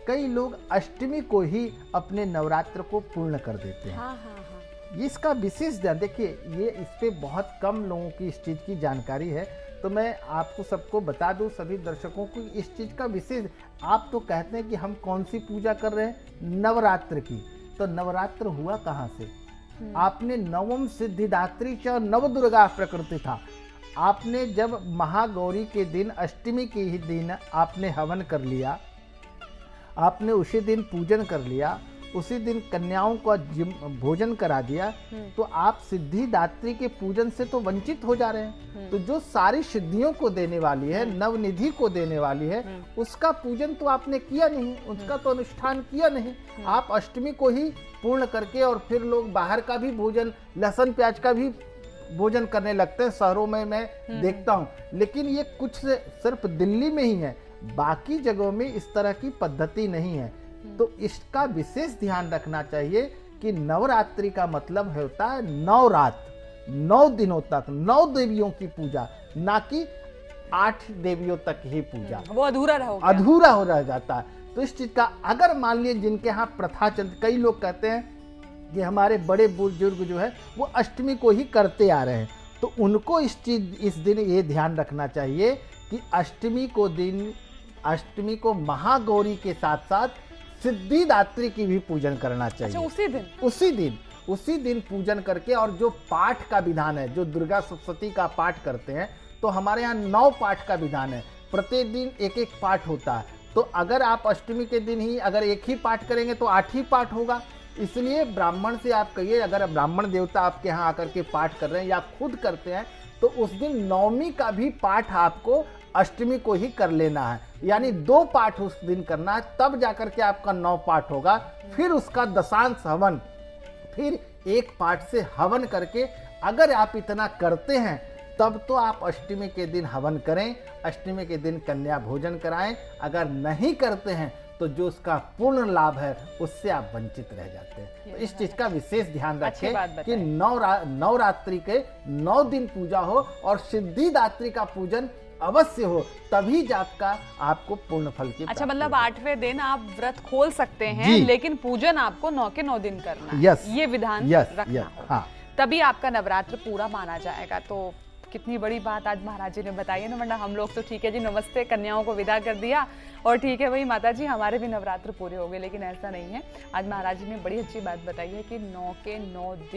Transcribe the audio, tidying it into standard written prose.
कई लोग अष्टमी को ही अपने नवरात्र को पूर्ण कर देते हैं। हाँ हाँ हाँ। इसका विशेष ध्यान देखिए, ये इस पे बहुत कम लोगों की इस चीज़ की जानकारी है, तो मैं आपको सबको बता दूं, सभी दर्शकों को इस चीज़ का विशेष। आप तो कहते हैं कि हम कौन सी पूजा कर रहे हैं, नवरात्र की। तो नवरात्र हुआ कहाँ से? आपने नवम सिद्धिदात्री च नवदुर्गा प्रकृति था। आपने जब महागौरी के दिन, अष्टमी के ही दिन आपने हवन कर लिया, आपने उसी दिन पूजन कर लिया, उसी दिन कन्याओं का भोजन करा दिया, तो आप सिद्धिदात्री के पूजन से तो वंचित हो जा रहे हैं। तो जो सारी सिद्धियों को देने वाली है, नवनिधि को देने वाली है, उसका पूजन तो आपने किया नहीं, उसका तो अनुष्ठान किया नहीं। आप अष्टमी को ही पूर्ण करके और फिर लोग बाहर का भी भोजन, लहसुन प्याज का भी भोजन करने लगते हैं, शहरों में मैं देखता हूँ। लेकिन ये कुछ सिर्फ दिल्ली में ही है, बाकी जगहों में इस तरह की पद्धति नहीं है। तो इसका विशेष ध्यान रखना चाहिए कि नवरात्रि का मतलब होता है 9 रात, 9 दिनों तक 9 देवियों की पूजा, ना कि 8 देवियों तक ही पूजा। वो अधूरा हो रह जाता है। तो इस चीज का अगर मान लीजिए जिनके यहाँ प्रथा चल, कई लोग कहते हैं कि हमारे बड़े बुजुर्ग जो है वो अष्टमी को ही करते आ रहे हैं, तो उनको इस दिन ये ध्यान रखना चाहिए कि अष्टमी को महागौरी के साथ साथ सिद्धिदात्री की भी पूजन करना चाहिए। अच्छा, उसी दिन पूजन करके, और जो पाठ का विधान है, जो दुर्गा सप्तशती का पाठ करते हैं, तो हमारे यहाँ 9 पाठ का विधान है, प्रतिदिन एक एक पाठ होता है। तो अगर आप अष्टमी के दिन ही अगर एक ही पाठ करेंगे तो 8 ही पाठ होगा। इसलिए ब्राह्मण से आप कहिए, अगर ब्राह्मण देवता आपके यहाँ आकर के पाठ कर रहे हैं या खुद करते हैं, तो उस दिन नवमी का भी पाठ आपको अष्टमी को ही कर लेना है। यानी 2 पाठ उस दिन करना है, तब जाकर के आपका 9 पाठ होगा। फिर उसका दशांश हवन, फिर 1 पाठ से हवन करके, अगर आप इतना करते हैं तब तो आप अष्टमी के दिन हवन करें, अष्टमी के दिन कन्या भोजन कराएं। अगर नहीं करते हैं तो जो उसका पूर्ण लाभ है उससे आप वंचित रह जाते हैं। तो इस चीज का विशेष ध्यान रखें कि नवरात्रि के 9 दिन पूजा हो और सिद्धिदात्री का पूजन अवश्य हो, तभी जाप का आपको पूर्ण फल की। अच्छा, मतलब 8वें दिन आप व्रत खोल सकते हैं, लेकिन पूजन आपको 9 के 9 दिन करना है। ये विधान रखना होगा, तभी आपका नवरात्र पूरा माना जाएगा। तो कितनी बड़ी बात आज महाराज जी ने बताई है ना, वरना हम लोग तो ठीक है जी, नमस्ते, कन्याओं को विदा कर दिया और ठीक है भाई माता जी हमारे भी नवरात्र पूरे हो गए, लेकिन ऐसा नहीं है। आज महाराज जी ने बड़ी अच्छी बात बताई है कि 9 के 9 दिन